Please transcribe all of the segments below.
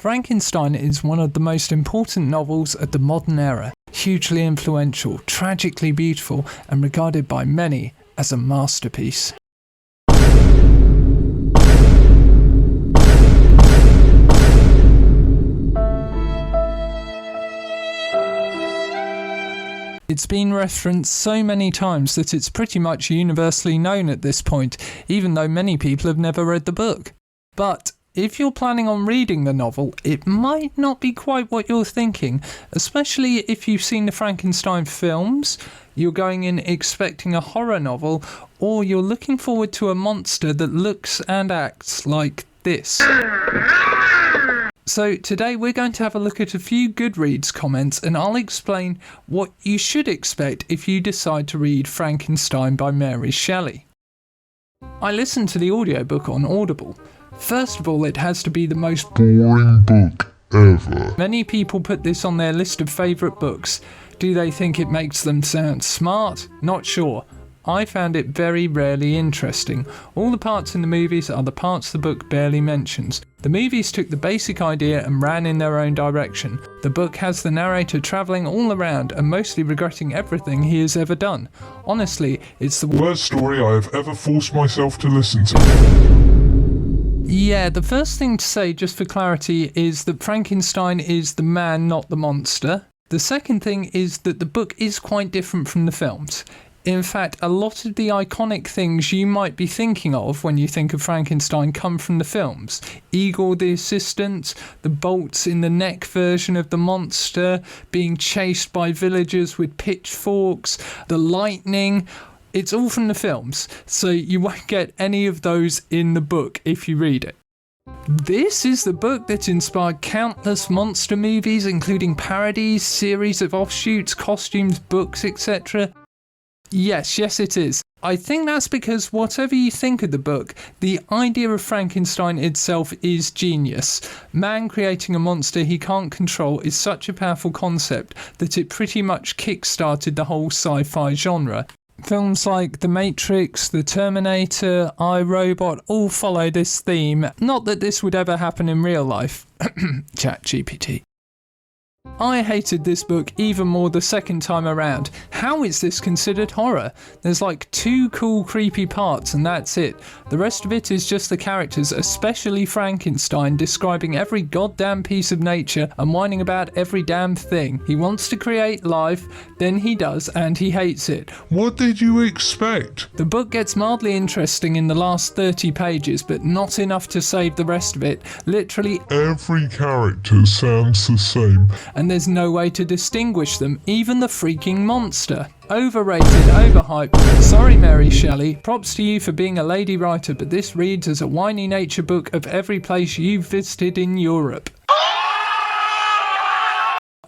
Frankenstein is one of the most important novels of the modern era, hugely influential, tragically beautiful, and regarded by many as a masterpiece. It's been referenced so many times that it's pretty much universally known at this point, even though many people have never read the book. But if you're planning on reading the novel, it might not be quite what you're thinking, especially if you've seen the Frankenstein films, you're going in expecting a horror novel, or you're looking forward to a monster that looks and acts like this. So today we're going to have a look at a few Goodreads comments, and I'll explain what you should expect if you decide to read Frankenstein by Mary Shelley. I listened to the audiobook on Audible. First of all, it has to be the most boring book ever. Many people put this on their list of favourite books. Do they think it makes them sound smart? Not sure. I found it very rarely interesting. All the parts in the movies are the parts the book barely mentions. The movies took the basic idea and ran in their own direction. The book has the narrator travelling all around and mostly regretting everything he has ever done. Honestly, it's the worst story I have ever forced myself to listen to. Yeah, the first thing to say, just for clarity, is that Frankenstein is the man, not the monster. The second thing is that the book is quite different from the films. In fact, a lot of the iconic things you might be thinking of when you think of Frankenstein come from the films. Igor the assistant, the bolts in the neck version of the monster, being chased by villagers with pitchforks, the lightning. It's all from the films, so you won't get any of those in the book if you read it. This is the book that inspired countless monster movies, including parodies, series of offshoots, costumes, books, etc. Yes, it is. I think that's because whatever you think of the book, the idea of Frankenstein itself is genius. Man creating a monster he can't control is such a powerful concept that it pretty much kick-started the whole sci-fi genre. Films like The Matrix, The Terminator, I, Robot all follow this theme. Not that this would ever happen in real life. ChatGPT. I hated this book even more the second time around. How is this considered horror? There's like 2 cool creepy parts and that's it. The rest of it is just the characters, especially Frankenstein, describing every goddamn piece of nature and whining about every damn thing. He wants to create life, then he does, and he hates it. What did you expect? The book gets mildly interesting in the last 30 pages, but not enough to save the rest of it. Literally every character sounds the same. And there's no way to distinguish them, even the freaking monster. Overrated, overhyped. Sorry Mary Shelley, props to you for being a lady writer, but this reads as a whiny nature book of every place you've visited in Europe.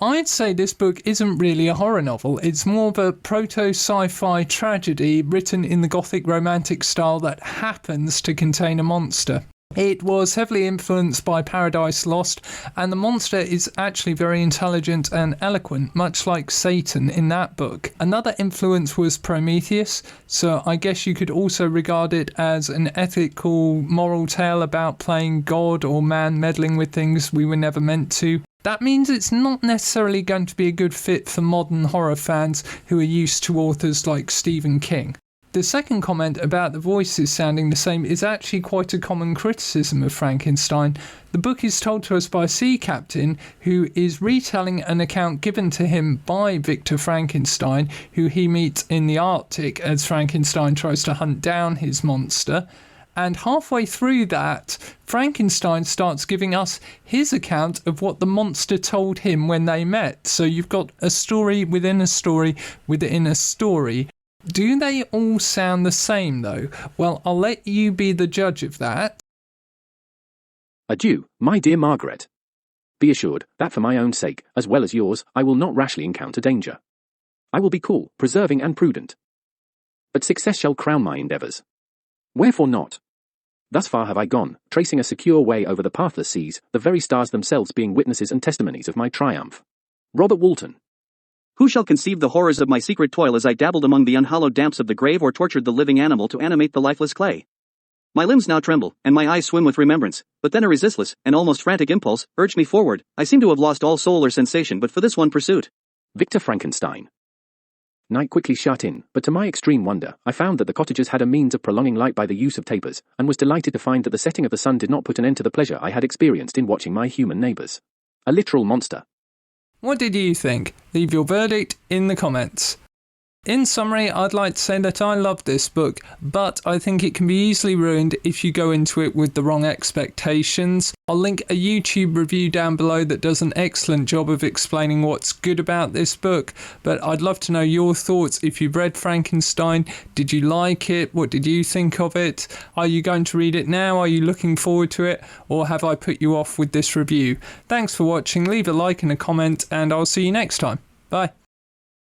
I'd say this book isn't really a horror novel, it's more of a proto-sci-fi tragedy written in the gothic romantic style that happens to contain a monster. It was heavily influenced by Paradise Lost, and the monster is actually very intelligent and eloquent, much like Satan in that book. Another influence was Prometheus, so I guess you could also regard it as an ethical, moral tale about playing God or man meddling with things we were never meant to. That means it's not necessarily going to be a good fit for modern horror fans who are used to authors like Stephen King. The second comment about the voices sounding the same is actually quite a common criticism of Frankenstein. The book is told to us by a sea captain who is retelling an account given to him by Victor Frankenstein, who he meets in the Arctic as Frankenstein tries to hunt down his monster. And halfway through that, Frankenstein starts giving us his account of what the monster told him when they met. So you've got a story within a story within a story. Do they all sound the same though? Well, I'll let you be the judge of that. Adieu, my dear Margaret. Be assured that for my own sake, as well as yours, I will not rashly encounter danger. I will be cool, preserving and prudent. But success shall crown my endeavours. Wherefore not? Thus far have I gone, tracing a secure way over the pathless seas, the very stars themselves being witnesses and testimonies of my triumph. Robert Walton. Who shall conceive the horrors of my secret toil as I dabbled among the unhallowed damps of the grave or tortured the living animal to animate the lifeless clay? My limbs now tremble, and my eyes swim with remembrance, but then a resistless, and almost frantic impulse, urged me forward. I seem to have lost all soul or sensation but for this one pursuit. Victor Frankenstein. Night quickly shut in, but to my extreme wonder, I found that the cottagers had a means of prolonging light by the use of tapers, and was delighted to find that the setting of the sun did not put an end to the pleasure I had experienced in watching my human neighbours. A literal monster. What did you think? Leave your verdict in the comments. In summary, I'd like to say that I love this book, but I think it can be easily ruined if you go into it with the wrong expectations. I'll link a YouTube review down below that does an excellent job of explaining what's good about this book, but I'd love to know your thoughts. If you've read Frankenstein, did you like it? What did you think of it? Are you going to read it now? Are you looking forward to it? Or have I put you off with this review? Thanks for watching, leave a like and a comment, and I'll see you next time. Bye.